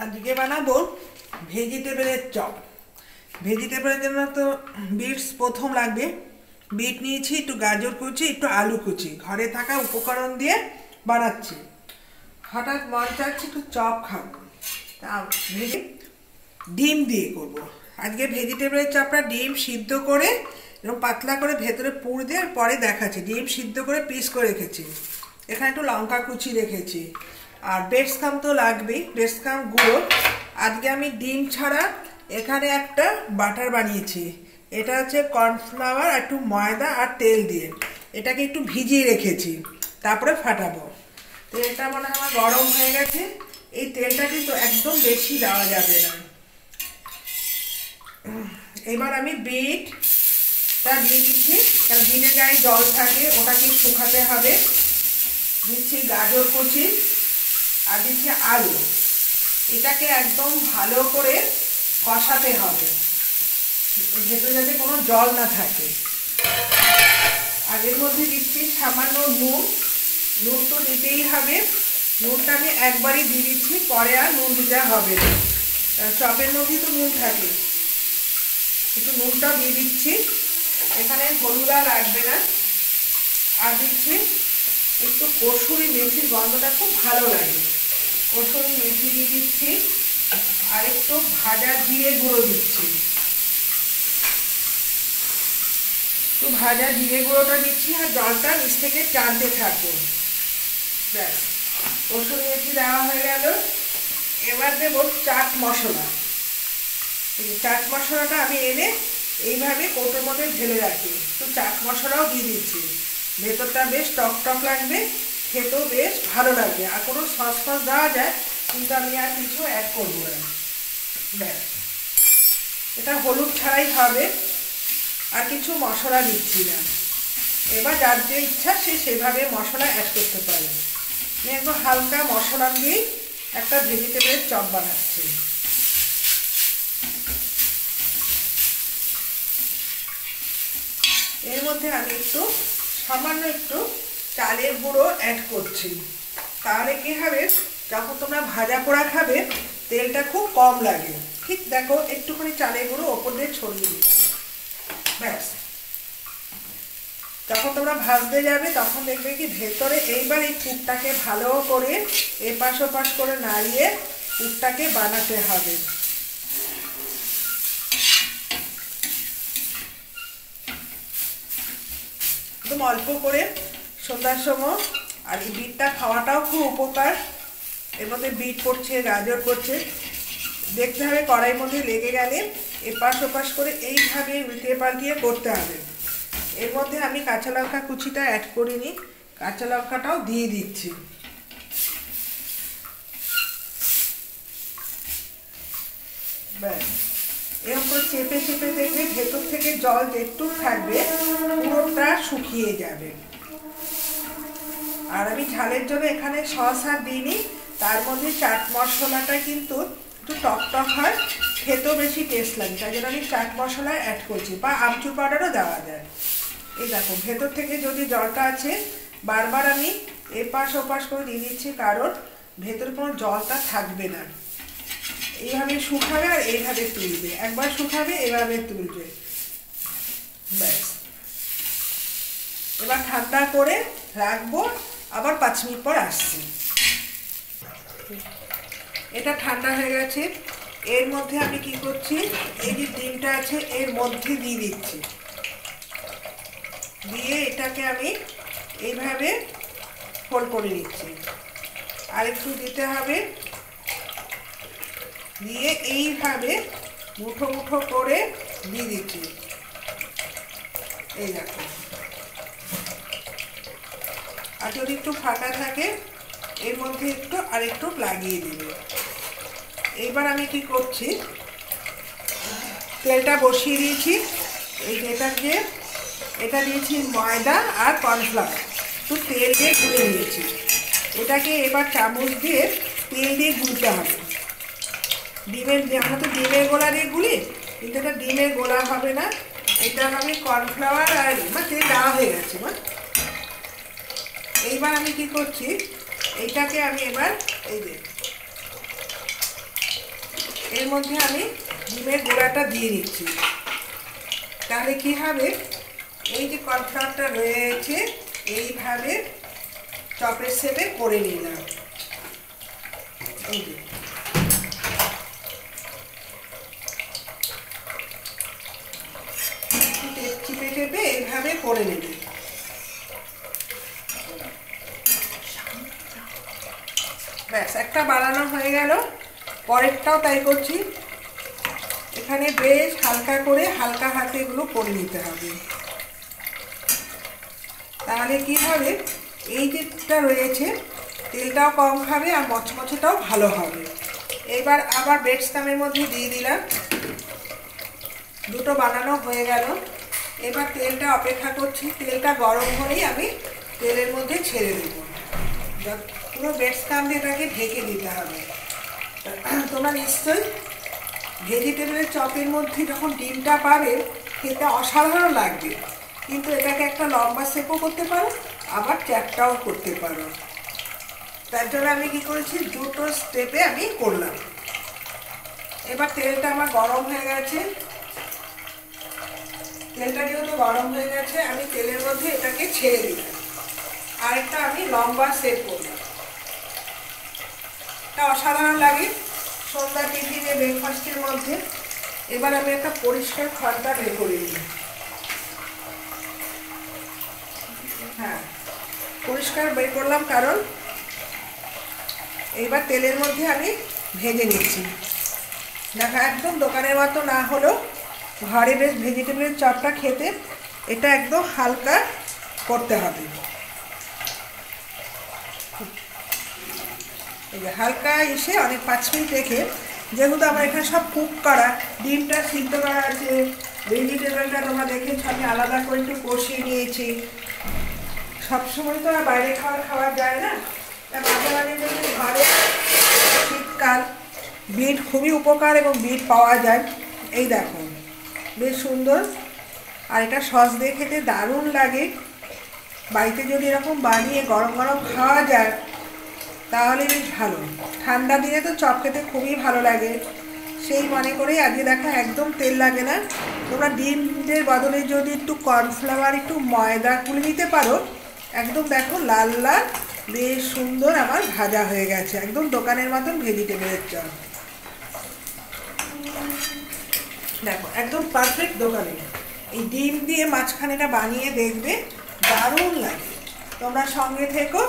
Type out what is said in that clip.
আজকে বানাবো ভেজিটেবলের চপ। ভেজিটেবলের জন্য তো বিটস প্রথম লাগবে। বিট নিয়েছি, একটু গাজর কুচি, একটু আলু কুচি, ঘরে থাকা উপকরণ দিয়ে বানাচ্ছি। হঠাৎ মন চাচ্ছে একটু চপ খাবো, তা ডিম দিয়ে করব। আজকে ভেজিটেবলের চপটা ডিম সিদ্ধ করে এরকম পাতলা করে ভেতরে পুর দিয়ে পরে দেখাচ্ছি। ডিম সিদ্ধ করে পিস করে রেখেছি, এখানে একটু লঙ্কা কুচি রেখেছি, আর ব্রেডস্কাম তো লাগবেই, ব্রেডস্কাম গুঁড়ো। আজকে আমি ডিম ছাড়া এখানে একটা বাটার বানিয়েছি। এটা হচ্ছে কর্নফ্লাওয়ার আর একটু ময়দা আর তেল দিয়ে এটাকে একটু ভিজিয়ে রেখেছি, তারপরে ফাটাবো। তেলটা মনে হয় আমার গরম হয়ে গেছে। এই তেলটা কিন্তু একদম বেশি দেওয়া যাবে না। এবার আমি বিটটা দিয়ে দিচ্ছি, কারণ বিটের গায়ে জল থাকে, ওটাকে শুকাতে হবে। দিচ্ছি গাজর কুচি আর দিচ্ছি আলু। এটাকে একদম ভালো করে কষাতে হবে, ভেতরে যাতে কোনো জল না থাকে। আর এর মধ্যে দিচ্ছি সামান্য নুন। নুন তো দিতেই হবে, নুনটা আমি একবারই দিয়ে দিচ্ছি, পরে আর নুন দিতে হবে না, চপের মধ্যেই তো নুন থাকে। একটু নুনটাও দিয়ে দিচ্ছি, এখানে হলুদ আর লাগবে না। আর দিচ্ছি একটু কসুরি মেথির গন্ধটা খুব ভালো লাগে, কসুরি মেথি দিয়ে দিচ্ছি। আর একটু ভাজা জিরে গুঁড়ো দিচ্ছি, একটু ভাজা জিরে গুঁড়োটা দিচ্ছি, আর জলটা নিচ থেকে টানতে থাকবে। ব্যাস, কসুরি মেথি দেওয়া হয়ে গেল। এবার দেবো চাট মশলা। চাট মশলাটা আমি এনে এইভাবে কৌটোর মধ্যে ঢেলে রাখি। তো চাট মশলাও দিয়ে দিচ্ছি, ভেতরটা বেশ টক টক লাগবে, খেতেও বেশ ভালো লাগবে। আর কোনো সস ফস দেওয়া যায়, কিন্তু আমি আর কিছু অ্যাড করবো না। ব্যাস, এটা হলুদ ছাড়াই হবে, আর কিছু মশলা দিচ্ছি না। এবার যার যে ইচ্ছা সে সেভাবে মশলা অ্যাড করতে পারে। আমি একদম হালকা মশলা দিয়েই একটা ভেজিটেবলের চপ বানাচ্ছি। এর মধ্যে আমি সামান্য একটু চালের গুঁড়ো অ্যাড করছি। তাহলে কি হবে, যখন তোমরা ভাজা পোড়া খাবে তেলটা খুব কম লাগে। ঠিক দেখো, একটুখানি চালের গুঁড়ো ওপর দিয়ে ছড়িয়ে দিতে। ব্যাস, যখন তোমরা ভাজতে যাবে তখন দেখবে কি ভেতরে এইবার এই পুরটাকে ভালো করে এপাশ ওপাশ করে নাড়িয়ে পুরটাকে বানাতে হবে। একদম অল্প করে সন্ধ্যার সময়। আর এই বিটটা খাওয়াটাও খুব উপকার। এর মধ্যে বিট পড়ছে, গাজর পড়ছে। দেখতে হবে কড়াইয়ের মধ্যে লেগে গেলে এপাশ ওপাশ করে এইভাবে উল্টে পাল্টিয়ে করতে হবে। এর মধ্যে আমি কাঁচা লঙ্কা কুচিটা অ্যাড করিনি, কাঁচা লঙ্কাটাও দিয়ে দিচ্ছি। ব্যাস, এরকম করে চেপে চেপে দেখবে ভেতর থেকে জল একটু থাকবে, পুরোটা শুকিয়ে যাবে। আর আমি ঝালের জন্য এখানে সস আর দিইনি, তার মধ্যে চাট মশলাটা কিন্তু একটু টক টক হয়, খেতেও বেশি টেস্ট লাগে, তাই জন্য আমি চাট মশলা অ্যাড করছি, বা আমচুর পাউডারও দেওয়া যায়। এই দেখো, ভেতর থেকে যদি জলটা আছে বারবার আমি এপাশ ওপাশ করে দিয়ে দিচ্ছি, কারণ ভেতরে কোনো জলটা থাকবে না। এইভাবে শুকাবে আর এইভাবে তুলবে, একবার শুকাবে এভাবে তুলবে। ব্যাস, এবার ঠান্ডা করে রাখবো, আবার 5 মিনিট পর আসছি। এটা ঠান্ডা হয়ে গেছে। এর মধ্যে আমি কি করছি, এই যে ডিমটা আছে এর মধ্যে দিয়ে দিচ্ছি, দিয়ে এটাকে আমি এইভাবে ফোল্ড করে নিচ্ছি। আর একটু দিতে হবে, দিয়ে এইভাবে মুঠো মুঠো করে দিয়ে দিচ্ছি। এই দেখো, আর যদি একটু ফাঁকা থাকে এর মধ্যে একটু আরেকটু লাগিয়ে দিবে। এইবার আমি কি করছি, তেলটা বসিয়ে দিয়েছি। এই যেটাকে এটা দিয়েছি ময়দা আর কর্নফ্লাওয়ার, একটু তেল দিয়ে গুলে নিয়েছি। এটাকে এবার চামচ দিয়ে তেল দিয়ে গুলতে হবে। আমরা তো ডিমের গোলা দিয়ে গুলি, কিন্তু এটা ডিমের গোলা হবে না, এটা হবে কর্নফ্লাওয়ার আর তেল দেওয়া হয়ে গেছে। এইবার আমি কি করছি, এইটাকে আমি এবার এই যে এর মধ্যে আমি ডিমের গুঁড়াটা দিয়ে দিচ্ছি। তাহলে কি হবে, এই যে কর্নফ্লাওয়ারটা রয়েছে এইভাবে চপের শেপে করে নিলাম। এই যে চিপে টেপে এইভাবে করে নেবে। ব্যাস, একটা বানানো হয়ে গেল। পরেরটাও তাই করছি। এখানে বেশ হালকা করে হালকা হাতে এগুলো করে নিতে হবে। তাহলে কি হবে, এই যেটা রয়েছে তেলটাও কম খাবে আর মচমচেটাও ভালো হবে। এবার আবার ব্রেড স্টামের মধ্যে দিয়ে দিলাম। দুটো বানানো হয়ে গেল। এবার তেলটা অপেক্ষা করছি। তেলটা গরম হলেই আমি তেলের মধ্যে ছেড়ে দেব। পুরো ব্রেড স্টাম দিয়ে এটাকে ঢেকে দিতে হবে। তোমরা নিশ্চয়ই ভেজিটেবলের চপের মধ্যে যখন ডিমটা পাবে খেতে অসাধারণ লাগবে, কিন্তু এটাকে একটা লম্বা শেপও করতে পারো, আবার চ্যাপটাও করতে পারো। তার জন্য আমি কি করেছি, দুটো স্টেপে আমি করলাম। এবার তেলটা আমার গরম হয়ে গেছে। তেলটা যেহেতু গরম হয়ে গেছে, আমি তেলের মধ্যে এটাকে ছেড়ে দিলাম। আরেকটা আমি লম্বা শেপ করলাম। এটা অসাধারণ লাগে সন্ধ্যা টিফিনে ব্রেকফাস্টের মধ্যে। এবার আমি একটা পরিষ্কার খড়টা বের করে নিই। হ্যাঁ, পরিষ্কার বের করলাম, কারণ এইবার তেলের মধ্যে আমি ভেজে নিচ্ছি। দেখো, একদম দোকানের মতো না হলেও ঘরে বেশ ভেজিটেবলের চপটা খেতে এটা একদম হালকা করতে হবে। এই যে হালকা এসে অনেক 5 মিনিট রেখে, যেহেতু আমার এখানে সব কুক করা, ডিমটা সিদ্ধ করা আছে, ভেজিটেবলটা তোমরা দেখেছ আমি আলাদা করে একটু কষিয়ে নিয়েছি। সবসময় তো আর বাইরে খাওয়া যায় না, তা মাঝে মাঝে যদি ঘরে, শীতকাল বিট খুবই উপকার এবং বিট পাওয়া যায়। এই দেখো বেশ সুন্দর, আর এটা সস দিয়ে খেতে দারুণ লাগে। বাড়িতে যদি এরকম বানিয়ে গরম গরম খাওয়া যায় তাহলে বেশ ভালো। ঠান্ডা দিনে তো চপ খেতে খুবই ভালো লাগে। সেই মনে করেই আজকে দেখা একদম তেল লাগে না। তোমরা ডিমের বদলে যদি একটু কর্নফ্লাওয়ার, একটু ময়দা গুলে নিতে পারো, একদম দেখো লাল লাল বেশ সুন্দর আমার ভাজা হয়ে গেছে, একদম দোকানের মতন ভেজিটেবলের চপ। দেখো একদম পারফেক্ট দোকানে। এই ডিম দিয়ে মাঝখানেটা বানিয়ে দেখবে, দারুণ লাগে। তোমরা সঙ্গে থেকো।